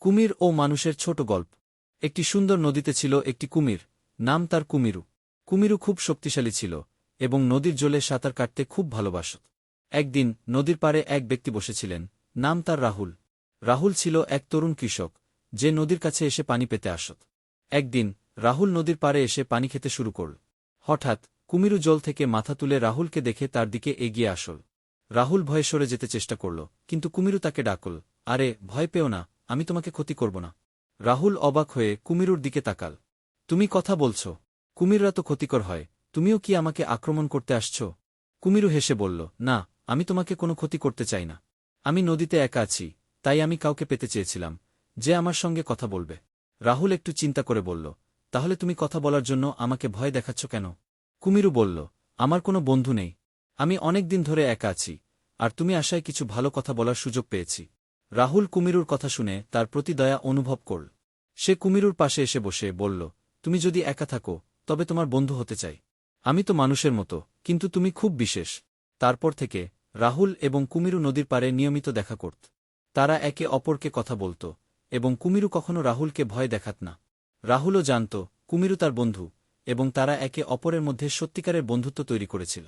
কুমির ও মানুষের ছোট গল্প। একটি সুন্দর নদীতে ছিল একটি কুমির, নাম তার কুমিরু। কুমিরু খুব শক্তিশালী ছিল এবং নদীর জলে সাঁতার কাটতে খুব ভালোবাসত। একদিন নদীর পাড়ে এক ব্যক্তি বসেছিলেন, নাম তার রাহুল। রাহুল ছিল এক তরুণ কৃষক, যে নদীর কাছে এসে পানি পেতে আসত। একদিন রাহুল নদীর পাড়ে এসে পানি খেতে শুরু করল। হঠাৎ কুমিরু জল থেকে মাথা তুলে রাহুলকে দেখে তার দিকে এগিয়ে আসল। রাহুল ভয়ে সরে যেতে চেষ্টা করল, কিন্তু কুমিরু তাকে ডাকল, আরে ভয় পেও না, আমি তোমাকে ক্ষতি করব না। রাহুল অবাক হয়ে কুমিরুর দিকে তাকাল। তুমি কথা বলছ? কুমিররা তো ক্ষতিকর হয়, তুমিও কি আমাকে আক্রমণ করতে আসছ? কুমিরু হেসে বলল, না, আমি তোমাকে কোনো ক্ষতি করতে চাই না। আমি নদীতে একা আছি, তাই আমি কাউকে পেতে চেয়েছিলাম, যে আমার সঙ্গে কথা বলবে। রাহুল একটু চিন্তা করে বলল, তাহলে তুমি কথা বলার জন্য আমাকে ভয় দেখাচ্ছ কেন? কুমিরু বলল, আমার কোনো বন্ধু নেই। আমি অনেক দিন ধরে একা আছি, আর তুমি আশায় কিছু ভালো কথা বলার সুযোগ পেয়েছি। রাহুল কুমিরুর কথা শুনে তার প্রতি দয়া অনুভব করল। সে কুমিরুর পাশে এসে বসে বলল, তুমি যদি একা থাকো তবে তোমার বন্ধু হতে চাই। আমি তো মানুষের মতো, কিন্তু তুমি খুব বিশেষ। তারপর থেকে রাহুল এবং কুমিরু নদীর পাড়ে নিয়মিত দেখা করত। তারা একে অপরকে কথা বলত, এবং কুমিরু কখনো রাহুলকে ভয় দেখাত না। রাহুলও জানত কুমিরু তার বন্ধু, এবং তারা একে অপরের মধ্যে সত্যিকারের বন্ধুত্ব তৈরি করেছিল।